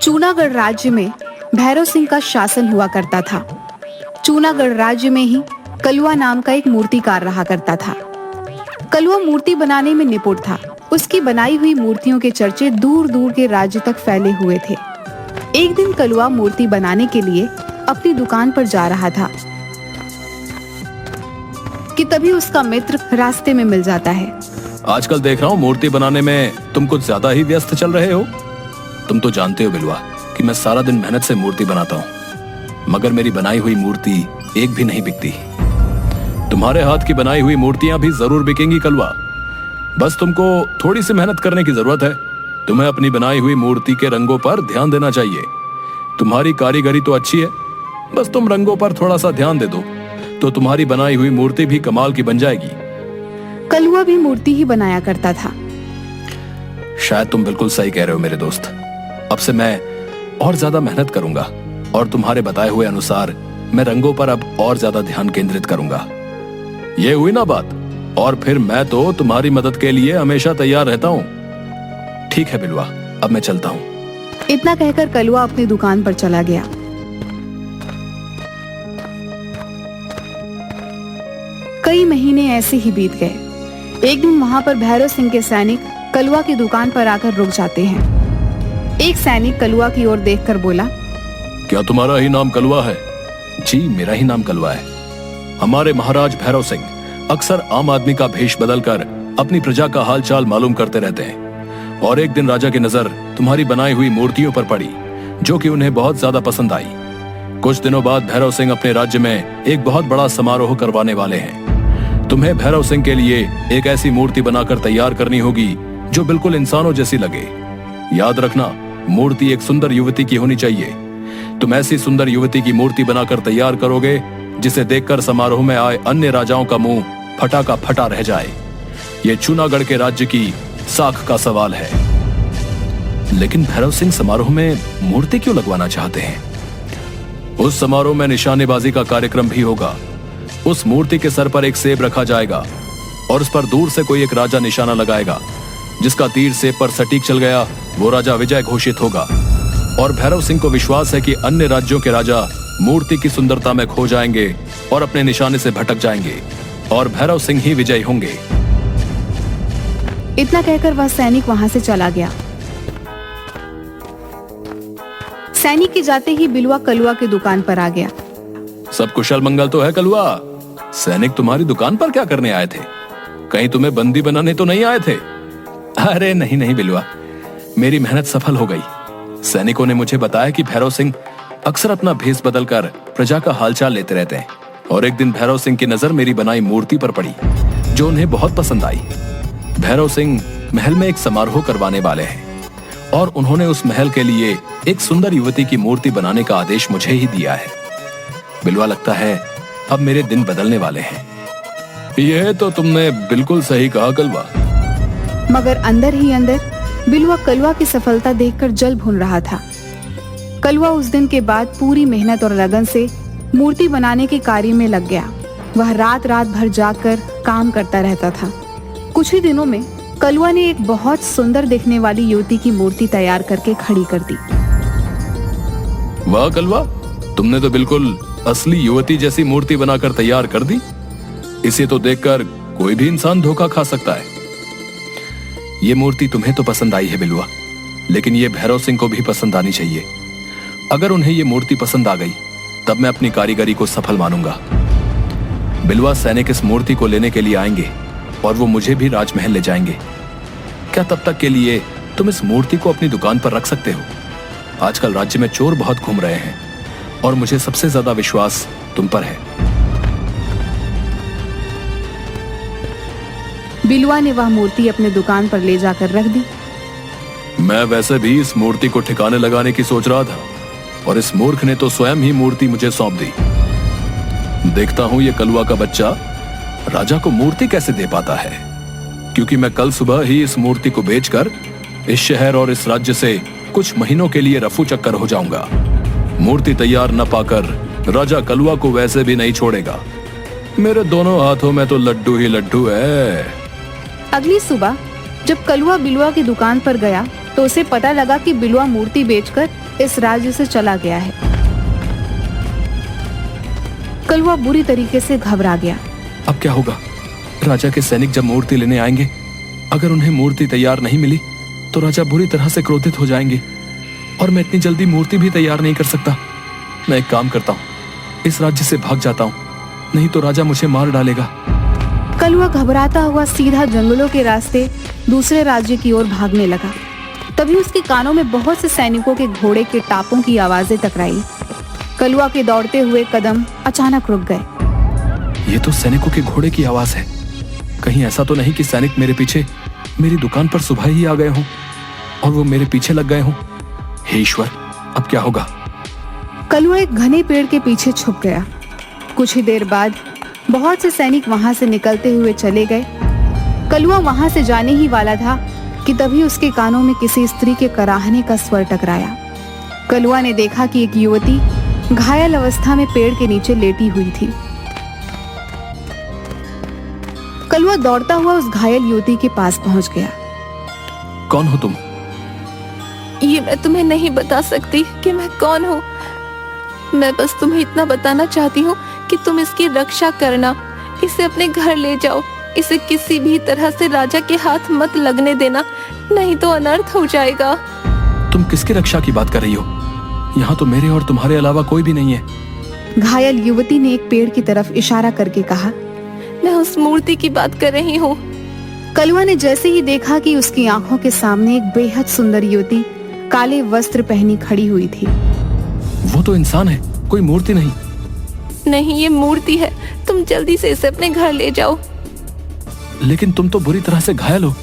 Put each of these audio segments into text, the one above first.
चूनागढ़ राज्य में भैरव सिंह का शासन हुआ करता था। चूनागढ़ राज्य में ही कलुआ नाम का एक मूर्तिकार रहा करता था। कलुआ मूर्ति बनाने में निपुण था। उसकी बनाई हुई मूर्तियों के चर्चे दूर दूर के राज्य तक फैले हुए थे। एक दिन कलुआ मूर्ति बनाने के लिए अपनी दुकान पर जा रहा था कि तभी उसका मित्र रास्ते में मिल जाता है। आजकल देख रहा हूँ मूर्ति बनाने में तुम कुछ ज्यादा ही व्यस्त चल रहे हो। तुम तो जानते हो बिलवा कि मैं सारा दिन मेहनत से मूर्ति बनाता हूँ, मगर मेरी बनाई हुई मूर्ति एक भी नहीं बिकती। तुम्हारे हाथ की बनाई हुई मूर्तियां भी जरूर बिकेंगी कलवा। बस तुमको थोड़ी सी मेहनत करने की जरूरत है। तुम्हें अपनी बनाई हुई मूर्ति के रंगों पर ध्यान देना चाहिए। तुम्हारी कारीगरी तो अच्छी है, बस तुम रंगों पर थोड़ा सा ध्यान दे दो तो तुम्हारी बनाई हुई मूर्ति भी कमाल की बन जाएगी। कलुआ भी मूर्ति ही बनाया करता था। शायद तुम बिल्कुल सही कह रहे हो मेरे दोस्त। अब से मैं और ज्यादा मेहनत करूंगा और तुम्हारे बताए हुए अनुसार मैं रंगों पर अब और ज्यादा ध्यान केंद्रित करूंगा। ये हुई ना बात? और फिर मैं तो तुम्हारी मदद के लिए हमेशा तैयार रहता हूँ। ठीक है बिलवा, अब मैं चलता हूँ। इतना कहकर कलुआ अपनी दुकान पर चला गया। कई महीने ऐसे ही बीत गए। एक दिन वहां पर भैरव सिंह के सैनिक कलुआ की दुकान पर आकर रुक जाते हैं। एक सैनिक कलुआ की ओर देखकर बोला, क्या तुम्हारा ही नाम कलुआ है? जी, मेरा ही नाम कलुआ है। हमारे महाराज भैरव सिंह अक्सर आम आदमी का भेष बदलकर अपनी प्रजा का हालचाल मालूम करते रहते हैं, और एक दिन राजा की नजर तुम्हारी बनाई हुई मूर्तियों पर पड़ी, जो कि उन्हें बहुत ज्यादा पसंद आई। कुछ दिनों बाद भैरव सिंह अपने राज्य में एक बहुत बड़ा समारोह करवाने वाले हैं। तुम्हें भैरव सिंह के लिए एक ऐसी मूर्ति बनाकर तैयार करनी होगी जो बिल्कुल इंसानों जैसी लगे। याद रखना, मूर्ति एक सुंदर युवती की होनी चाहिए। तुम ऐसी सुंदर युवती की मूर्ति बनाकर तैयार करोगे जिसे देखकर समारोह में आए अन्य राजाओं का मुंह फटा का फटा रह जाए। यह चूनागढ़ के राज्य की साख का सवाल है। लेकिन भैरव सिंह समारोह में मूर्ति क्यों लगवाना चाहते हैं? उस समारोह में निशानेबाजी का कार्यक्रम भी होगा। उस मूर्ति के सर पर एक सेब रखा जाएगा और उस पर दूर से कोई एक राजा निशाना लगाएगा। जिसका तीर सेब पर सटीक चल गया वो राजा विजय घोषित होगा। और भैरव सिंह को विश्वास है कि अन्य राज्यों के राजा मूर्ति की सुंदरता में खो जाएंगे और अपने निशाने से भटक जाएंगे और भैरव सिंह ही विजयी होंगे। इतना कहकर वह सैनिक वहां से चला गया। सैनिक के जाते ही बिलवा कलुआ की दुकान पर आ गया। सब कुशल मंगल तो है कलुआ? सैनिक तुम्हारी दुकान पर क्या करने आए थे? कहीं तुम्हें बंदी बनाने तो नहीं आए थे? अरे नहीं नहीं बिलवा, मेरी मेहनत सफल हो गई। सैनिकों ने मुझे बताया कि भैरव सिंह अक्सर अपना भेष बदलकर प्रजा का हालचाल लेते रहते हैं, और एक दिन भैरव सिंह की नजर मेरी बनाई मूर्ति पर पड़ी जो उन्हें बहुत पसंद आई। भैरव सिंह महल में एक समारोह करवाने वाले हैं और उन्होंने उस महल के लिए एक सुंदर युवती की मूर्ति बनाने का आदेश मुझे ही दिया है। बिलवा, लगता है अब मेरे दिन बदलने वाले हैं। यह तो तुमने बिल्कुल सही कहा कलवा। मगर अंदर ही अंदर बिलवा कलुआ की सफलता देखकर जल भून रहा था। कलुआ उस दिन के बाद पूरी मेहनत और लगन से मूर्ति बनाने के कार्य में लग गया। वह रात रात भर जागकर काम करता रहता था। कुछ ही दिनों में कलुआ ने एक बहुत सुंदर दिखने वाली युवती की मूर्ति तैयार करके खड़ी कर दी। वाह कलवा, तुमने तो बिल्कुल असली युवती जैसी मूर्ति बनाकर तैयार कर दी। इसे तो देखकर कोई भी इंसान धोखा खा सकता है। ये मूर्ति तुम्हें तो पसंद आई है बिलवा, लेकिन ये भैरव सिंह को भी पसंद आनी चाहिए। अगर उन्हें ये मूर्ति पसंद आ गई तब मैं अपनी कारीगरी को सफल मानूंगा। बिलवा, सैनिक इस मूर्ति को लेने के लिए आएंगे और वो मुझे भी राजमहल ले जाएंगे। क्या तब तक के लिए तुम इस मूर्ति को अपनी दुकान पर रख सकते हो? आजकल राज्य में चोर बहुत घूम रहे हैं और मुझे सबसे ज्यादा विश्वास तुम पर है। बिलवा ने वह मूर्ति अपने दुकान पर ले जाकर रख दी। मैं वैसे भी इस मूर्ति को ठिकाने लगाने की सोच रहा था और इस मूर्ख ने तो स्वयं ही मूर्ति मुझे सौंप दी। देखता हूं ये कलुआ का बच्चा राजा को मूर्ति कैसे दे पाता है, क्योंकि मैं कल सुबह ही इस मूर्ति को बेचकर इस शहर और इस राज्य से कुछ महीनों के लिए रफू चक्कर हो जाऊंगा। मूर्ति तैयार न पाकर राजा कलुआ को वैसे भी नहीं छोड़ेगा। मेरे दोनों हाथों में तो लड्डू ही लड्डू है। अगली सुबह जब कलुआ बिलुआ की दुकान पर गया तो उसे पता लगा कि बिलुआ मूर्ति बेचकर इस राज्य से चला गया है। कलुआ बुरी तरीके से घबरा गया। अब क्या होगा? राजा के सैनिक जब मूर्ति लेने आएंगे, अगर उन्हें मूर्ति तैयार नहीं मिली तो राजा बुरी तरह से क्रोधित हो जाएंगे और मैं इतनी जल्दी मूर्ति भी तैयार नहीं कर सकता। मैं एक काम करता हूँ, इस राज्य से भाग जाता हूँ, नहीं तो राजा मुझे मार डालेगा। कलुआ घबराता हुआ सीधा जंगलों के रास्ते दूसरे राज्य की ओर भागने लगा। तभी उसके कानों में बहुत से सैनिकों के घोड़े के टापों की आवाजें टकराई। कलुआ के दौड़ते हुए कदम अचानक रुक गए। ये तो सैनिकों के घोड़े की आवाज है। कहीं ऐसा तो नहीं कि सैनिक मेरे पीछे मेरी दुकान पर सुबह ही आ गए हों और वो मेरे पीछे लग गए हों। हे ईश्वर, अब क्या होगा? कलुआ एक घने पेड़ के पीछे छुप गया। कुछ ही देर बाद बहुत से सैनिक वहां से निकलते हुए चले गए। कलुआ वहां से जाने ही वाला था कि तभी उसके कानों में किसी स्त्री के कराहने का स्वर टकराया। कलुआ ने देखा कि एक युवती घायल अवस्था में पेड़ के नीचे लेटी हुई थी। कलुआ दौड़ता हुआ उस घायल युवती के पास पहुंच गया। कौन हो तुम? ये मैं तुम्हें नहीं बता सकती कि मैं कौन हूँ। मैं बस तुम्हें इतना बताना चाहती हूँ कि तुम इसकी रक्षा करना, इसे अपने घर ले जाओ, इसे किसी भी तरह से राजा के हाथ मत लगने देना, नहीं तो अनर्थ हो जाएगा। तुम किसकी रक्षा की बात कर रही हो? यहाँ तो मेरे और तुम्हारे अलावा कोई भी नहीं है। घायल युवती ने एक पेड़ की तरफ इशारा करके कहा, मैं उस मूर्ति की बात कर रही हूँ। कलुआ ने जैसे ही देखा कि उसकी आंखों के सामने एक बेहद सुंदर युवती काले वस्त्र पहनी खड़ी हुई थी। वो तो इंसान है, कोई मूर्ति नहीं। नहीं, ये मूर्ति है। तुम जल्दी से इसे अपने घर ले जाओ। लेकिन तुम तो बुरी तरह से घायल हो।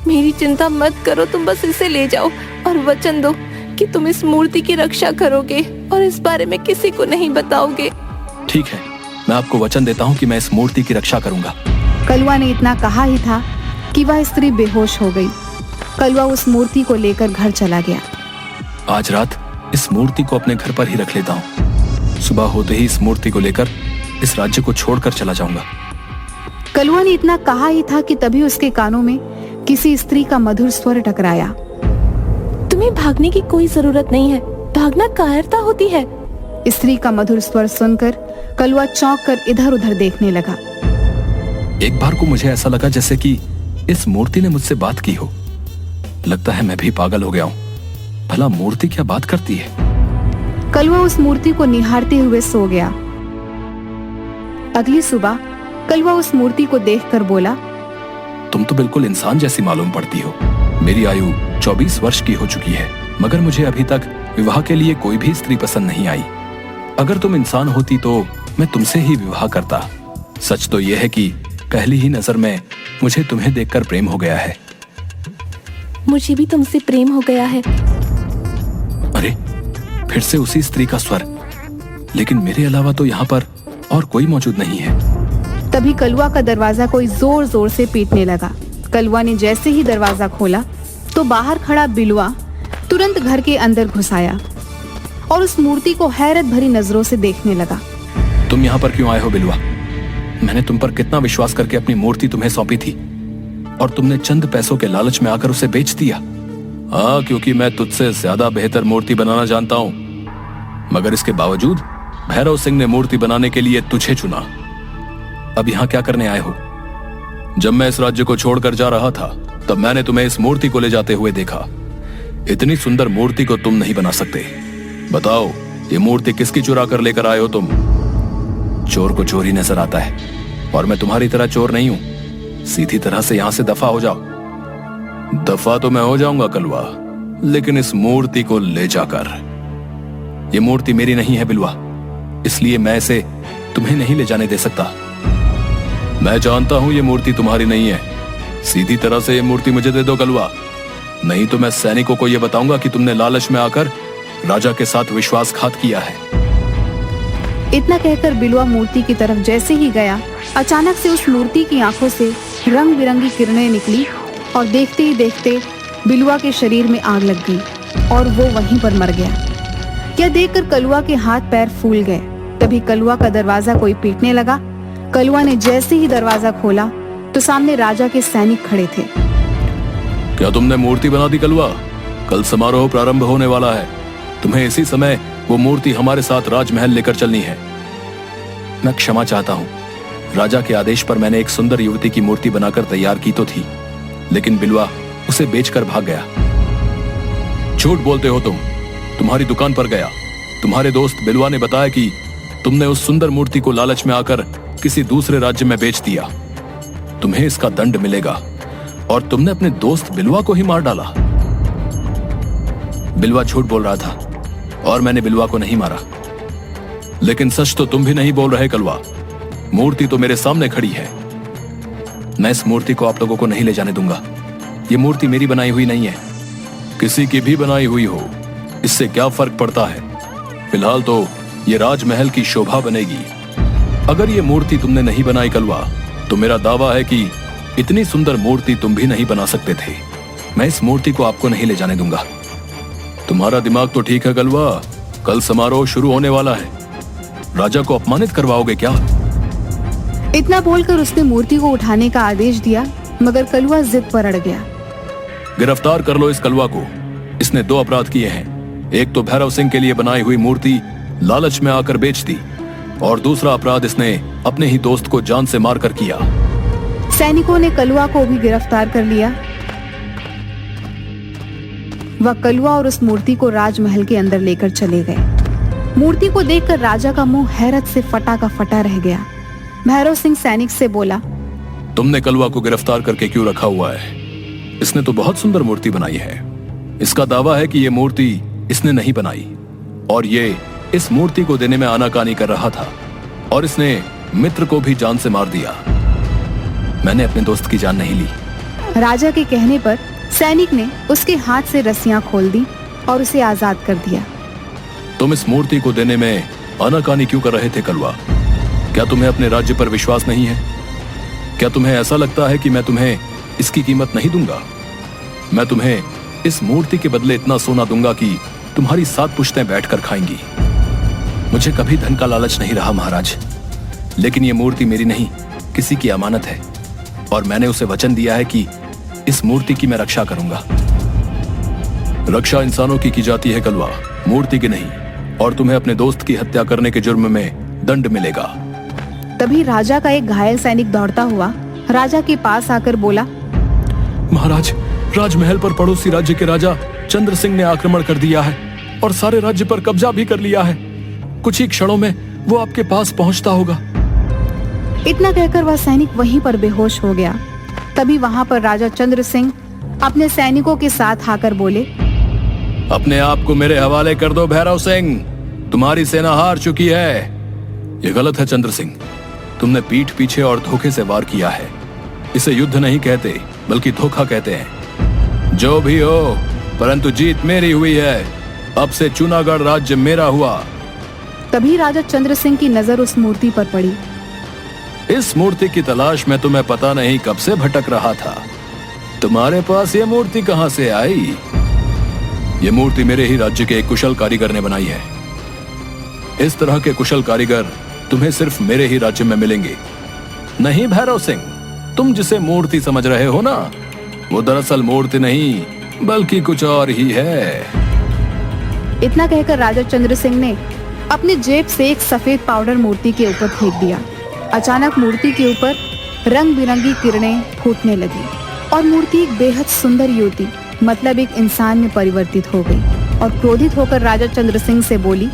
मेरी चिंता मत करो, तुम बस इसे ले जाओ और वचन दो कि तुम इस मूर्ति की रक्षा करोगे और इस बारे में किसी को नहीं बताओगे। ठीक है, मैं आपको वचन देता हूँ कि मैं इस मूर्ति की रक्षा करूंगा। कलुआ ने इतना कहा ही था कि वह स्त्री बेहोश हो गई। कलुआ उस मूर्ति को लेकर घर चला गया। आज रात इस मूर्ति को अपने घर पर ही रख लेता हूँ। सुबह होते ही इस मूर्ति को लेकर इस राज्य को छोड़कर चला जाऊंगा। कलुआ ने इतना कहा ही था कि तभी उसके कानों में किसी स्त्री का मधुर स्वर टकराया। तुम्हें भागने की कोई जरूरत नहीं है, भागना कायरता होती है। स्त्री का मधुर स्वर सुनकर कलुआ चौंक कर इधर उधर देखने लगा। एक बार को मुझे ऐसा लगा जैसे कि इस मूर्ति ने मुझसे बात की हो। लगता है मैं भी पागल हो गया हूँ। भला मूर्ति क्या बात करती है? कलुआ उस मूर्ति को निहारते हुए सो गया। अगली सुबह कलुआ उस मूर्ति को देखकर बोला, तुम तो बिल्कुल इंसान जैसी मालूम पड़ती हो। मेरी आयु 24 वर्ष की हो चुकी है, मगर मुझे अभी तक विवाह के लिए कोई भी स्त्री पसंद नहीं आई। अगर तुम इंसान होती तो मैं तुमसे ही विवाह करता। सच तो यह है कि पहली ही नजर में मुझे तुम्हें देखकर प्रेम हो गया है। मुझे भी तुमसे प्रेम हो गया है। अरे, फिर से उसी स्त्री का स्वर। लेकिन मेरे अलावा तो यहाँ पर और कोई मौजूद नहीं है। तभी कलुआ का दरवाजा कोई जोर जोर से पीटने लगा। कलुआ ने जैसे ही दरवाजा खोला तो बाहर खड़ा बिलुआ तुरंत घर के अंदर घुस आया और उस मूर्ति को हैरत भरी नजरों से देखने लगा। तुम यहाँ पर क्यों आए हो बिलुआ? मैंने तुम पर कितना विश्वास करके अपनी मूर्ति तुम्हें सौंपी थी और तुमने चंद पैसों के लालच में आकर उसे बेच दिया। हाँ, क्योंकि मैं तुझसे ज्यादा बेहतर मूर्ति बनाना जानता हूँ। मगर इसके बावजूद भैरव सिंह ने मूर्ति बनाने के लिए तुझे चुना। अब यहाँ क्या करने आए हो? जब मैं इस राज्य को छोड़कर जा रहा था तब मैंने तुम्हें इस मूर्ति को ले जाते हुए देखा। इतनी सुंदर मूर्ति को तुम नहीं बना सकते। बताओ, ये मूर्ति किसकी चुरा कर लेकर आए हो तुम? चोर को चोरी नजर आता है और मैं तुम्हारी तरह चोर नहीं हूं। सीधी तरह से यहां से दफा हो जाओ। दफा तो मैं हो जाऊंगा कलुआ, लेकिन इस मूर्ति को ले जाकर। ये मूर्ति मेरी नहीं है बिलुआ, इसलिए मैं इसे तुम्हें नहीं ले जाने दे सकता। मैं जानता हूं ये मूर्ति तुम्हारी नहीं है। सीधी तरह से ये मूर्ति मुझे दे दो कलुआ, नहीं तो मैं सैनिकों को यह बताऊंगा कि तुमने लालच में आकर राजा के साथ विश्वासघात किया है। इतना कहकर बिलुआ मूर्ति की तरफ जैसे ही गया, अचानक से उस मूर्ति की आंखों से रंग बिरंगी किरणें निकली और देखते ही देखते बिलुआ के शरीर में आग लग गई और वो वहीं पर मर गया। यह देखकर कलुआ के हाथ पैर फूल गए। तभी कलुआ का दरवाजा कोई पीटने लगा। कलवा ने जैसे ही दरवाजा खोला तो सामने राजा के सैनिक खड़े थे। क्या तुमने मूर्ति बना दी कलवा? कल समारोह प्रारंभ होने वाला है। तुम्हें इसी समय वो मूर्ति हमारे साथ राजमहल लेकर चलनी है। मैं क्षमा चाहता हूँ। राजा के आदेश पर मैंने एक सुंदर युवती की मूर्ति बनाकर तैयार की तो थी, लेकिन बिलवा उसे बेचकर भाग गया। झूठ बोलते हो तुम। तुम्हारी दुकान पर गया। तुम्हारे दोस्त बिलवा ने बताया कि तुमने उस सुंदर मूर्ति को लालच में आकर किसी दूसरे राज्य में बेच दिया। तुम्हें इसका दंड मिलेगा। और तुमने अपने दोस्त बिलवा को ही मार डाला। बिलवा झूठ बोल रहा था और मैंने बिलवा को नहीं मारा। लेकिन सच तो तुम भी नहीं बोल रहे कलवा। मूर्ति तो मेरे सामने खड़ी है। मैं इस मूर्ति को आप लोगों को नहीं ले जाने दूंगा। ये मूर्ति मेरी बनाई हुई नहीं है, किसी की भी बनाई हुई हो, इससे क्या फर्क पड़ता है। फिलहाल तो ये राजमहल की शोभा बनेगी। अगर ये मूर्ति तुमने नहीं बनाई कलवा, तो मेरा दावा है कि इतनी सुंदर मूर्ति तुम भी नहीं बना सकते थे। मैं इस मूर्ति को आपको नहीं ले जाने दूंगा। तुम्हारा दिमाग तो ठीक है कलवा। कल समारोह शुरू होने वाला है। राजा को अपमानित करवाओगे क्या? इतना बोलकर उसने मूर्ति को उठाने का आदेश दिया, मगर कलवा जिद पर अड़ गया। गिरफ्तार कर लो इस कलवा को। इसने 2 अपराध किए हैं। एक तो भैरव सिंह के लिए बनाई हुई मूर्ति लालच में आकर बेच दी, और दूसरा अपराध इसने अपने ही दोस्त को जान से मारकर किया। सैनिकों ने कलवा को भी गिरफ्तार कर लिया। वह कलवा और उस मूर्ति को राजमहल के अंदर लेकर चले गए। मूर्ति को देखकर राजा का मुंह हैरत से फटा का फटा रह गया। भैरव सिंह सैनिक से बोला, तुमने कलवा को गिरफ्तार करके क्यों रखा हुआ है? इसने तो बहुत सुंदर मूर्ति बनाई है। इसका दावा है कि ये मूर्ति इसने नहीं बनाई, और ये इस मूर्ति को देने में आनाकानी कर रहा था, और इसने मित्र को भी जान से मार दिया। मैंने अपने दोस्त की जान नहीं ली। राजा के कहने पर सैनिक ने उसके हाथ से रस्सियां खोल दी और उसे आजाद कर दिया। तुम इस मूर्ति को देने में आनाकानी क्यों कर रहे थे कलवा? क्या तुम्हें अपने राज्य पर विश्वास नहीं है? क्या तुम्हें ऐसा लगता है कि मैं तुम्हें इसकी कीमत नहीं दूंगा? मैं तुम्हें इस मूर्ति के बदले इतना सोना दूंगा कि तुम्हारी 7 पुश्तें बैठकर खाएंगी। मुझे कभी धन का लालच नहीं रहा महाराज, लेकिन ये मूर्ति मेरी नहीं, किसी की अमानत है, और मैंने उसे वचन दिया है कि इस मूर्ति की मैं रक्षा करूंगा। रक्षा इंसानों की जाती है कलवा, मूर्ति की नहीं, और तुम्हें अपने दोस्त की हत्या करने के जुर्म में दंड मिलेगा। तभी राजा का एक घायल सैनिक दौड़ता हुआ राजा के पास आकर बोला, महाराज, राजमहल पर पड़ोसी राज्य के राजा चंद्र सिंह ने आक्रमण कर दिया है और सारे राज्य पर कब्जा भी कर लिया है। कुछ ही क्षणों में वो आपके पास पहुंचता होगा। इतना कहकर वह सैनिक वहीं पर बेहोश हो गया। तभी वहां पर राजा चंद्र सिंह अपने सैनिकों के साथ आकर बोले, अपने आप को मेरे हवाले कर दो भैरव सिंह, तुम्हारी सेना हार चुकी है। ये गलत है चंद्र सिंह, तुमने पीठ पीछे और धोखे से वार किया है। इसे युद्ध नहीं कहते बल्कि धोखा कहते हैं। जो भी हो, परंतु जीत मेरी हुई है। अब से चूनागढ़ राज्य मेरा हुआ। तभी राजा चंद्र सिंह की नजर उस मूर्ति पर पड़ी। इस मूर्ति की तलाश में तुम्हें पता नहीं कब से भटक रहा था। तुम्हारे पास ये मूर्ति कहां से आई? ये मूर्ति मेरे ही राज्य के एक कुशल कारीगर ने बनाई है। इस तरह के कुशल कारीगर तुम्हें सिर्फ मेरे ही राज्य में मिलेंगे। नहीं भैरव सिंह, तुम जिसे मूर्ति समझ रहे हो ना, वो दरअसल मूर्ति नहीं बल्कि कुछ और ही है। इतना कहकर राजा चंद्र सिंह ने अपनी जेब से एक सफेद पाउडर मूर्ति के ऊपर फेंक दिया। अचानक मूर्ति के ऊपर रंग बिरंगी किरणें फूटने लगी और मूर्ति एक बेहद सुंदर युवती, मतलब एक इंसान में परिवर्तित हो गई और क्रोधित होकर राजा चंद्र सिंह से बोली,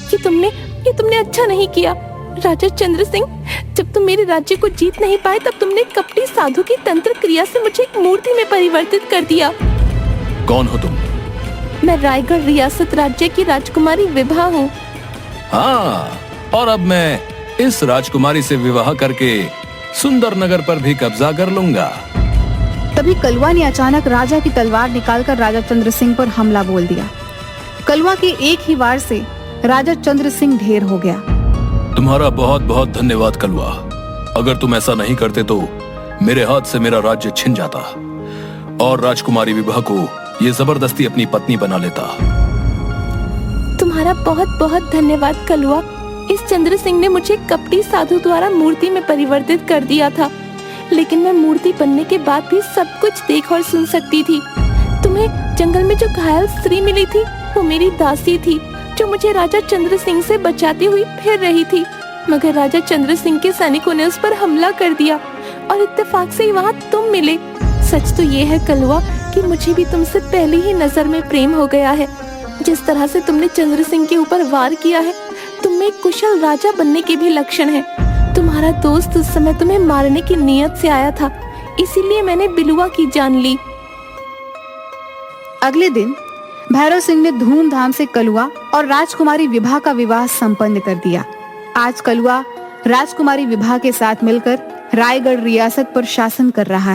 ये तुमने अच्छा नहीं किया राजा चंद्र सिंह। जब तुम मेरे राज्य को जीत नहीं पाए, तब तुमने कपटी साधु की तंत्र क्रिया से मुझे एक मूर्ति में परिवर्तित कर दिया। कौन हो तुम? मैं रायगढ़ रियासत राज्य की राजकुमारी विभा हूँ। हाँ, और अब मैं इस राजकुमारी से विवाह करके सुंदर नगर पर भी कब्जा कर लूंगा। तभी कलवा ने अचानक राजा की तलवार निकालकर राजा चंद्र सिंह पर हमला बोल दिया। कलवा के एक ही वार से राजा चंद्र सिंह ढेर हो गया। तुम्हारा बहुत बहुत धन्यवाद कलवा। अगर तुम ऐसा नहीं करते तो मेरे हाथ से मेरा राज्य छिन जाता और राजकुमारी विभा को ये जबरदस्ती अपनी पत्नी बना लेता। तुम्हारा बहुत बहुत धन्यवाद कलवा। इस चंद्र सिंह ने मुझे कपटी साधु द्वारा मूर्ति में परिवर्तित कर दिया था, लेकिन मैं मूर्ति बनने के बाद भी सब कुछ देख और सुन सकती थी। तुम्हें जंगल में जो घायल स्त्री मिली थी वो मेरी दासी थी, जो मुझे राजा चंद्र सिंह से बचाती हुई फिर रही थी। मगर राजा चंद्र सिंह के सैनिकों ने उस पर हमला कर दिया और इत्तेफाक से ही वहाँ तुम मिले। सच तो ये है कलवा कि मुझे भी तुमसे पहले ही नजर में प्रेम हो गया है। जिस तरह से तुमने चंद्र सिंह के ऊपर वार किया है, तुम में एक कुशल राजा बनने के भी लक्षण है। तुम्हारा दोस्त उस समय तुम्हें मारने की नीयत से आया था, इसीलिए मैंने बिलुआ की जान ली। अगले दिन भैरव सिंह ने धूमधाम से कलुआ और राजकुमारी विभा का विवाह संपन्न कर दिया। आज कलुआ राजकुमारी विभा के साथ मिलकर रायगढ़ रियासत पर शासन कर रहा है।